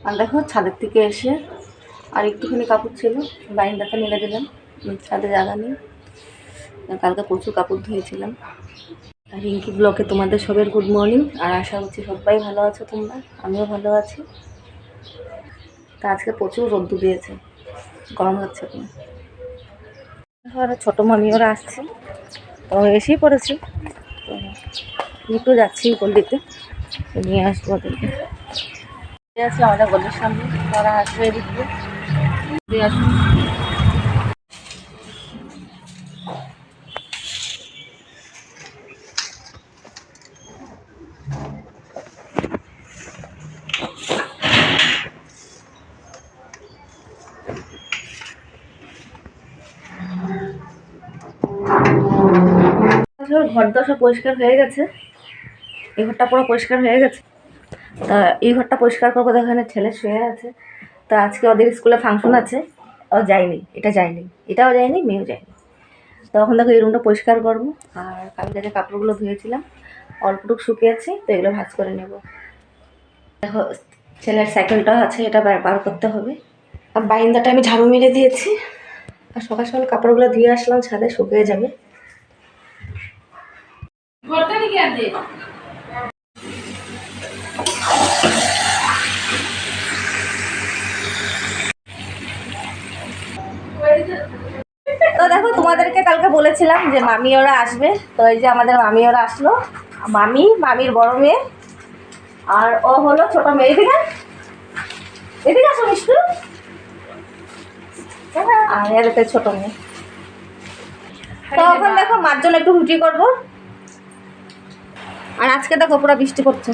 আর দেখো ছাদের থেকে এসে আর একটুখানি কাপড় ছিল, বাইন্দাটা মেলে দিলাম। ছাদে জায়গা নেই, কালকে প্রচুর কাপড় ধুয়েছিলাম। আর রিঙ্কি ব্লকে তোমাদের সবের গুড মর্নিং। আর আশা করছি সবাই ভালো আছো তোমরা, আমিও ভালো আছি। তা আজকে প্রচুর রোদ্দু দিয়েছে, গরম হচ্ছে তোমার। আর ছোটো মামি ওরা আসছে, তো এসেই পড়েছে। তো একটু যাচ্ছি গলিতে, নিয়ে আসবো ওদেরকে। আছে আমাদের গলির সামনে, তারা আসবে এদিক দিয়ে আসবে। ঘর দশা পরিষ্কার হয়ে গেছে, এই ঘরটা পুরো পরিষ্কার হয়ে গেছে। তা এই ঘরটা পরিষ্কার করবো, এখানে ছেলে শুয়ে আছে। তা আজকে ওদের স্কুলে ফাংশন আছে, ও যায়নি, এটা যায়নি, এটাও যায়নি, মেয়েও যায়নি। তখন দেখো এই রুমটা পরিষ্কার করবো। আর কালকে যে কাপড়গুলো ধুয়েছিলাম অল্পটুকু শুকিয়েছে, তো এগুলো ভাঁজ করে নেব। দেখো ছেলের সাইকেলটা আছে, এটা বার করতে হবে। আর বাইন্দাটা আমি ঝাড়ু মেরে দিয়েছি। আর সকাল সকাল কাপড়গুলো ধুয়ে আসলাম, ছাদে শুকিয়ে যাবে। তো দেখো তোমাদেরকে কালকে বলেছিলাম যে মামি ওরা আসবে, তো এই যে আমাদের মামি ওরা আসলো। মামির বড় মেয়ে, আর ও হলো ছোট মেয়ে। এদিকে আসো মিষ্টু। আর এদিকে ছোট মেয়ে। তো এখন দেখো মার জন্য একটু রুটি করবো। আর আজকে দেখো পুরো বৃষ্টি পড়ছে।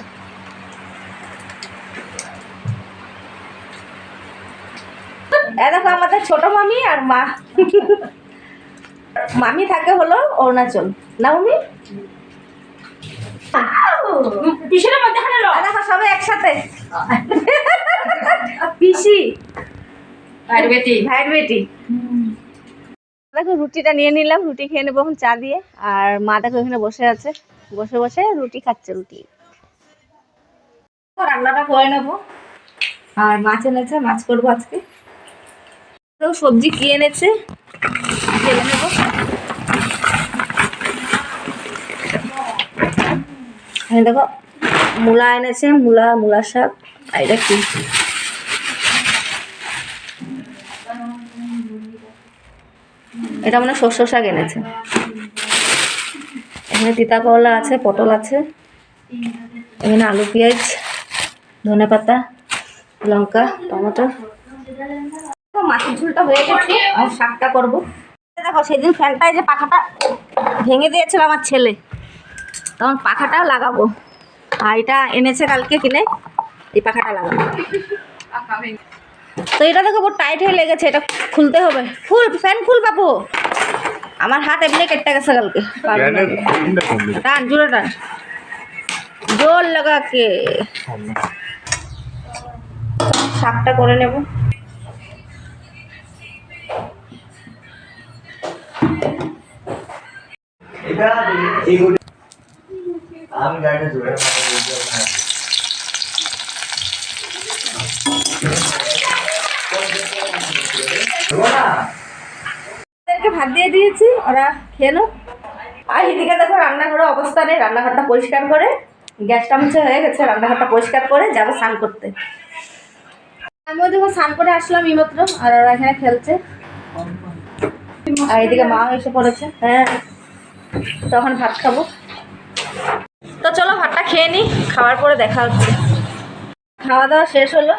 দেখো আমাদের ছোট মামি আর মা। মামি থাকে হলো অরুণাচল, না মামি? দেখো সবাই একসাথে, পিসি ভাইয়ের বেটি। দেখো রুটিটা নিয়ে নিলাম, রুটি খেয়ে নেবো এখন চা দিয়ে। আর মা দেখো এখানে বসে আছে, বসে বসে রুটি খাচ্ছে। রুটি রান্নাটা করে নেবো। আর মাছ এনেছে, মাছ করবো আজকে। তো সবজি কি এনেছে ঢেলে নেবো। দেখো মূলা এনেছে, মূলা শাক। আর এটা কি, এটা মানে শস্য শাক এনেছে। এখানে তিতা করলা আছে, পটল আছে, এখানে আলু পেঁয়াজ ধনে পাতা লঙ্কা টমেটো। মাছের ঝোলটা হয়ে গেছে, আর শাকটা করবো। দেখো সেদিন ফ্যানটায় যে পাখাটা ভেঙে দিয়েছিল আমার ছেলে, তখন পাখাটা লাগাবো। আর এটা এনেছে কালকে কিনে, এই পাখাটা লাগাবো। তো এটা দেখো বহুত টাইট হয়ে লেগেছে, এটা খুলতে হবে। ফ্যান ফুল পাবো, আমার হাত এমনি কেটে গেছে কালকে। টান জোরে টান, জোর লাগাকে। শাকটা করে নেব। ভাত দিয়ে দিয়েছি, ওরা খেয়ে নো। আর এদিকে দেখো রান্নাঘরের অবস্থা নেই, রান্নাঘরটা পরিষ্কার করে, গ্যাসটা মুছে হয়ে গেছে, রান্নাঘরটা পরিষ্কার করে যাবো স্নান করতে। আমিও দেখো স্নান করে আসলাম এইমাত্র, আর ওরা এখানে খেলছে। আর এদিকে মা এসে পড়েছে। হ্যাঁ, তখন ভাত খাবো। তো চলো ভাতটা খেয়ে নিই, খাওয়ার পরে দেখা হচ্ছে। খাওয়া দাওয়া শেষ হলো।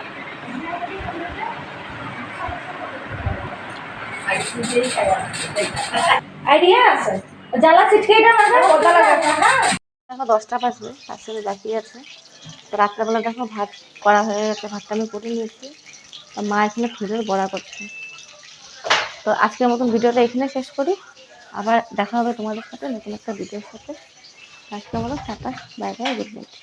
আইডিয়া আছে, জ্বালা ছিটকে দেখো 10টা বাজবে, আসলে বাকি আছে। তো রাত্রেবেলা দেখো ভাত করা হয়ে গেছে, ভাতটা আমি করে নিয়েছি। আর মা এখানে ফুলের বড়া করছে। তো আজকের মতন ভিডিওটা এখানে শেষ করি, আবার দেখা হবে তোমাদের সাথে নতুন একটা ভিডিওর সাথে। আজকের মতন tata, bye bye, good night.